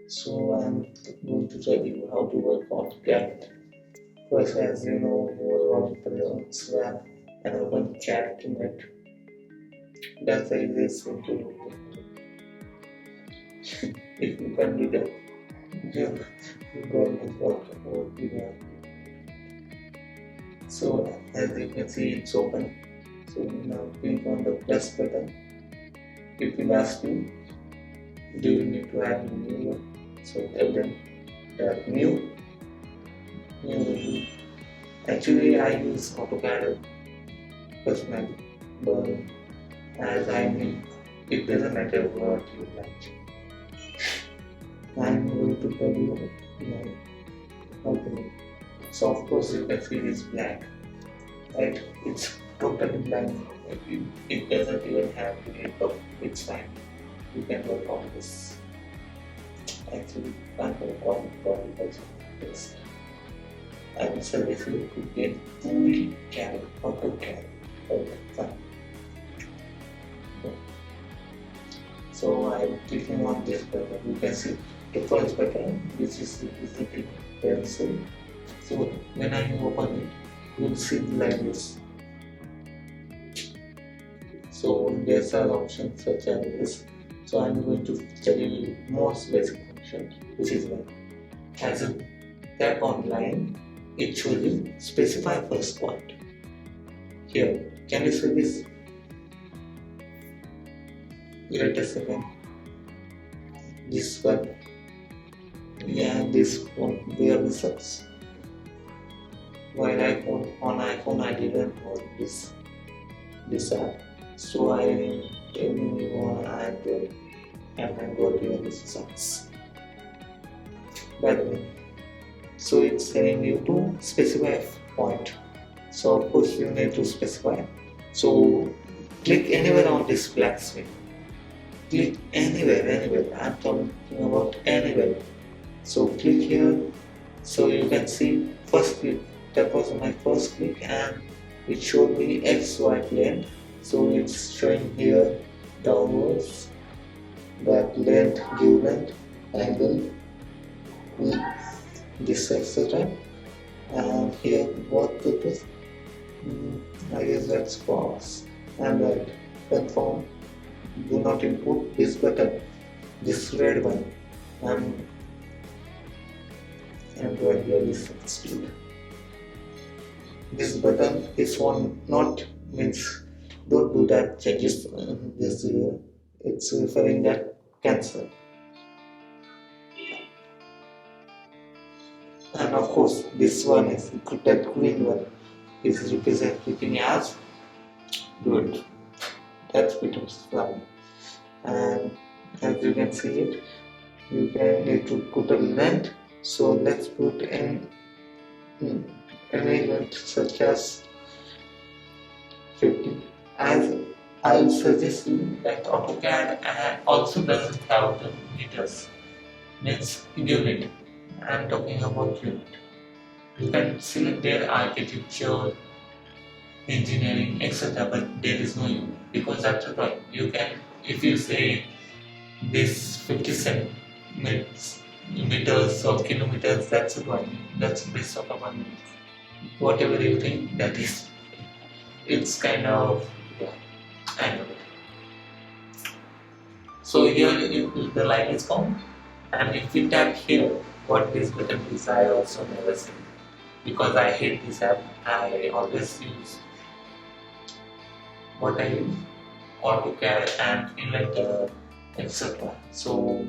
So I'm going to tell you how to work on Cadmate. First, as you know, you will want to swap and open Cadmate. That's the easiest way to do it. If you can do that, you got to work you have. So as you can see, it's open. So now click on the plus button. It will ask you, do you need to add a new one? So tell them that new. Actually, I use AutoCAD personally, but as I mean, it doesn't matter what you like. I'm going to tell you how to make. So of course you can see this black, right? It's totally blank. It doesn't even have any but it's fine. You can work on this. Actually, you can't work on it because it's I would suggest you to get fully carry AutoCAD. Okay, fine. So I'm clicking on this button. You can see the first button, which is the pencil. So when I open it, you'll see like this. So there's an option such as this. So I'm going to tell you most basic function, which is like as a tap on line, it should specify first point. Here, can you see this? Wait a second. This one, yeah, this one, where results. While on iPhone I didn't hold this app, so I tell me on Android and I got your results. By the way, so it's telling you to specify a point. So of course you need to specify. So click anywhere on this black screen. Click anywhere. I'm talking about anywhere. So click here. So you can see first click. That was my first click and it showed me XY plane. So it's showing here downwards, that length, give length, angle, this etc. And here what purpose? I guess that's false. And right, confirm. Do not input this button, this red one, and right here is exclude. This button is one not means don't do that changes this here. It's referring that cancel. And of course this one is that green one is representing as good. That's Peter's flag. And as you can see it, you can need to put a length. So let's put in any length such as 50. As I would suggest you that AutoCAD also doesn't have the meters, means unit. I'm talking about unit. You can select their architecture, engineering, etc. But there is no unit because that's the point. You can, if you say this 50 meters or kilometers, that's the point. That's based on a unit. Whatever you think, that is. It's kind of I know it. So here the line is formed, and if we tap here, what this button is, I also never seen because I hate this app. I always use what I use AutoCAD and Inventor, etc. So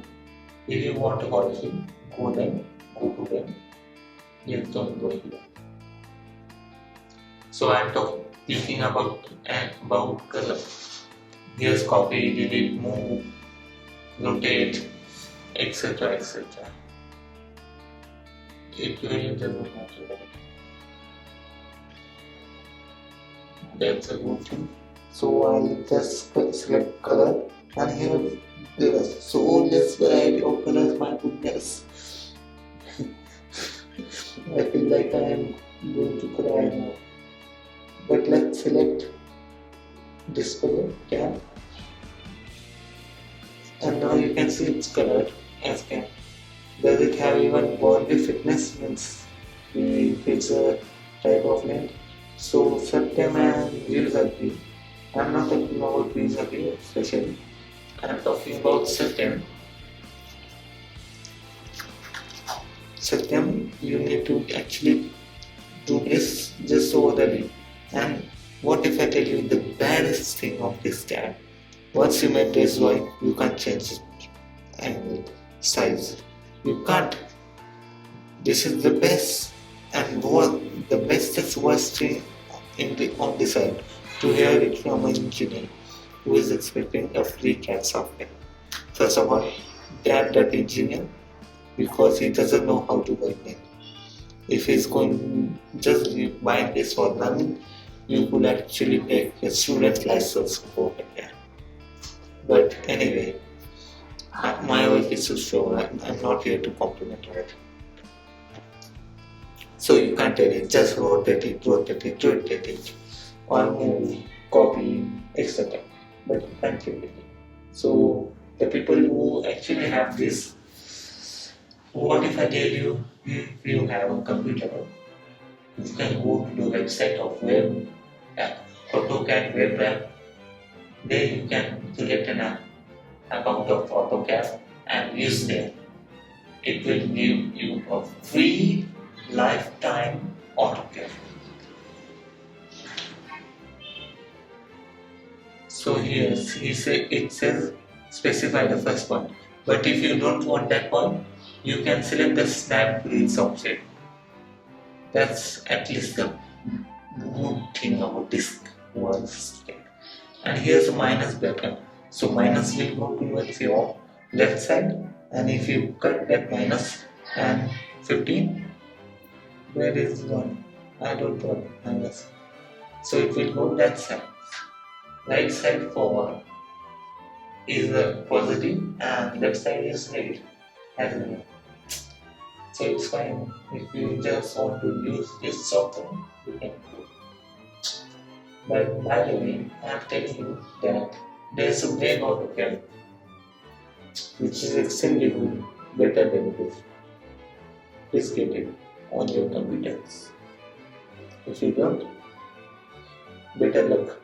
if you want to call it, go to them. Yes, don't go here. So I'm thinking about color. Here's copy, delete, move, rotate, etc. It really doesn't matter. That's a good thing. So I'll just select color and here there is so less variety of colors. My goodness. I feel like I am going to cry now. But let's select this color, and now you can see it's colored as can. have even body fitness means it's a type of land. So Satyam and Virgati, I'm not talking about Virgati especially. I'm talking about Satyam. Satyam, you need to actually do this just over the day. And what if I tell you the baddest thing of this tab? Once you made this white, you can't change it and size. You can't. This is the best and what the bestest worst thing on the side to hear it from an engineer who is expecting a free CAD software. First of all, damn that engineer because he doesn't know how to work it. If he's going just buying this for learning, you could actually take a student license for it. But anyway, my work is to show I'm not here to compliment it. So you can't tell it, just rotate it, or move, copy, etc. But you can't tell it. So the people who actually have this, what if I tell you, if you have a computer, you can go to the website of web app, AutoCAD web app. There you can select an account of AutoCAD and use them. It will give you a free lifetime AutoCAD. So here it says specify the first one. But if you don't want that one, you can select the snap grease option. That's at least the good thing about this one system. And here's a minus button. So minus will go towards your left side, and if you cut that minus and 15, where is one? I don't want minus. So it will go that side. Right side forward is positive and left side is negative. As well. So it's fine. If you just want to use this software, you can do. But by the way, I'm telling you that there's a way AutoCAD which is extremely good, better than this. Please get it on your computers. If you don't, better luck.